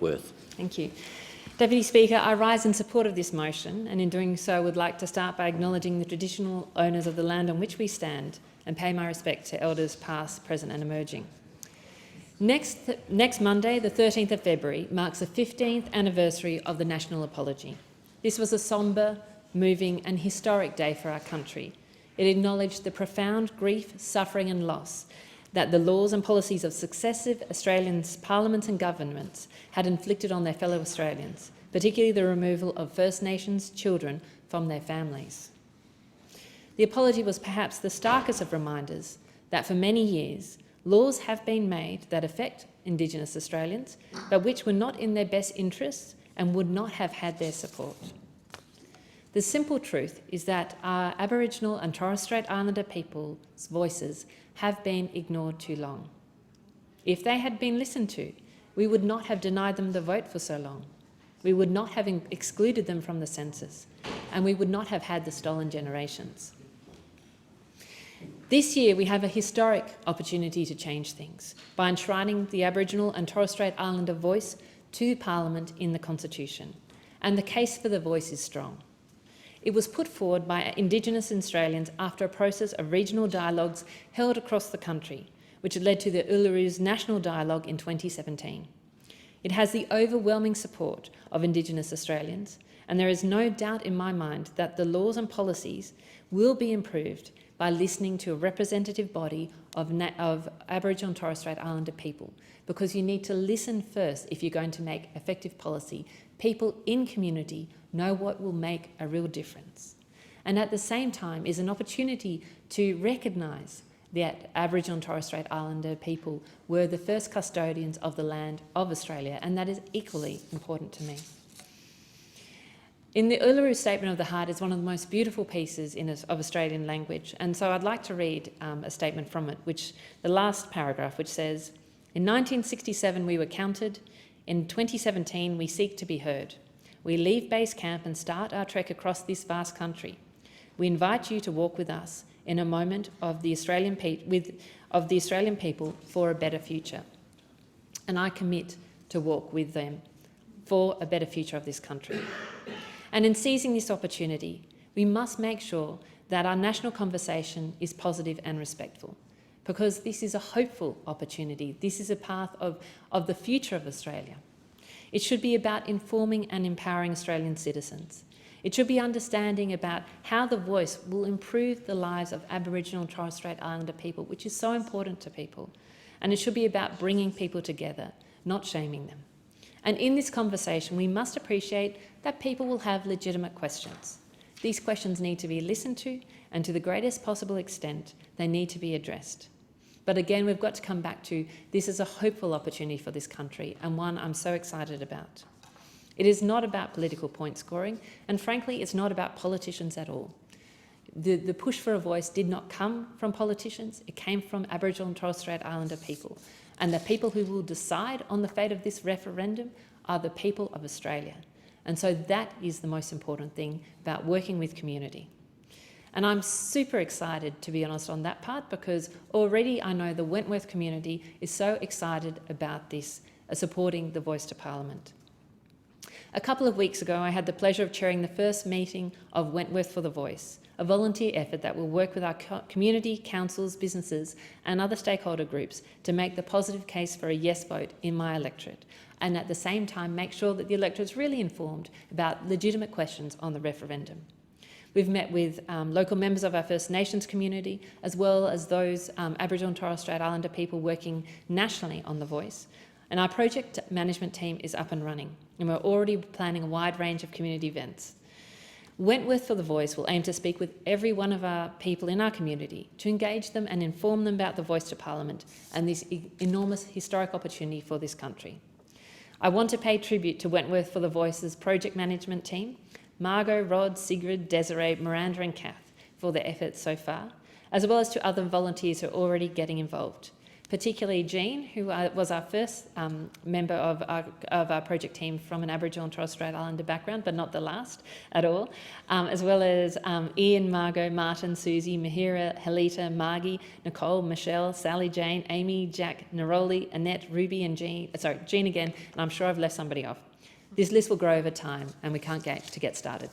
Worth. Thank you. Deputy Speaker, I rise in support of this motion, and in doing so would like to start by acknowledging the traditional owners of the land on which we stand and pay my respect to elders past, present and emerging. Next Monday, the 13th of February, marks the 15th anniversary of the National Apology. This was a sombre, moving and historic day for our country. It acknowledged the profound grief, suffering and loss that the laws and policies of successive Australian parliaments and governments had inflicted on their fellow Australians, particularly the removal of First Nations children from their families. The apology was perhaps the starkest of reminders that for many years laws have been made that affect Indigenous Australians, but which were not in their best interests and would not have had their support. The simple truth is that our Aboriginal and Torres Strait Islander people's voices have been ignored too long. If they had been listened to, we would not have denied them the vote for so long. We would not have excluded them from the census, and we would not have had the stolen generations. This year, we have a historic opportunity to change things by enshrining the Aboriginal and Torres Strait Islander voice to Parliament in the Constitution, and the case for the voice is strong. It was put forward by Indigenous Australians after a process of regional dialogues held across the country, which led to the Ulleru's National Dialogue in 2017. It has the overwhelming support of Indigenous Australians, and there is no doubt in my mind that the laws and policies will be improved by listening to a representative body of Aboriginal and Torres Strait Islander people, because you need to listen first if you're going to make effective policy. People in community know what will make a real difference. And at the same time is an opportunity to recognise that Aboriginal and Torres Strait Islander people were the first custodians of the land of Australia, and that is equally important to me. In the Uluru Statement of the Heart is one of the most beautiful pieces of Australian language, and so I'd like to read a statement from it, the last paragraph, which says, "In 1967 we were counted, in 2017 we seek to be heard. We leave base camp and start our trek across this vast country. We invite you to walk with us in a moment of the Australian people for a better future." And I commit to walk with them for a better future of this country. And in seizing this opportunity, we must make sure that our national conversation is positive and respectful, because this is a hopeful opportunity. This is a path of the future of Australia. It should be about informing and empowering Australian citizens. It should be understanding about how the voice will improve the lives of Aboriginal and Torres Strait Islander people, which is so important to people. And it should be about bringing people together, not shaming them. And in this conversation, we must appreciate that people will have legitimate questions. These questions need to be listened to, and to the greatest possible extent, they need to be addressed. But again, we've got to come back to this is a hopeful opportunity for this country, and one I'm so excited about. It is not about political point scoring, and frankly, it's not about politicians at all. The push for a voice did not come from politicians, it came from Aboriginal and Torres Strait Islander people. And the people who will decide on the fate of this referendum are the people of Australia. And so that is the most important thing about working with community. And I'm super excited, to be honest, on that part, because already I know the Wentworth community is so excited about this, supporting the Voice to Parliament. A couple of weeks ago, I had the pleasure of chairing the first meeting of Wentworth for the Voice, a volunteer effort that will work with our community, councils, businesses and other stakeholder groups to make the positive case for a yes vote in my electorate, and at the same time make sure that the electorate is really informed about legitimate questions on the referendum. We've met with local members of our First Nations community, as well as those Aboriginal and Torres Strait Islander people working nationally on the Voice. And our project management team is up and running, and we're already planning a wide range of community events. Wentworth for the Voice will aim to speak with every one of our people in our community to engage them and inform them about the Voice to Parliament and this enormous historic opportunity for this country. I want to pay tribute to Wentworth for the Voice's project management team, Margot, Rod, Sigrid, Desiree, Miranda and Kath for their efforts so far, as well as to other volunteers who are already getting involved. particularly Jean, who was our first member of our project team from an Aboriginal and Torres Strait Islander background, but not the last at all, as well as Ian, Margot, Martin, Susie, Mahira, Helita, Margie, Nicole, Michelle, Sally, Jane, Amy, Jack, Neroli, Annette, Ruby and Jean, Jean again, and I'm sure I've left somebody off. This list will grow over time and we can't wait to get started.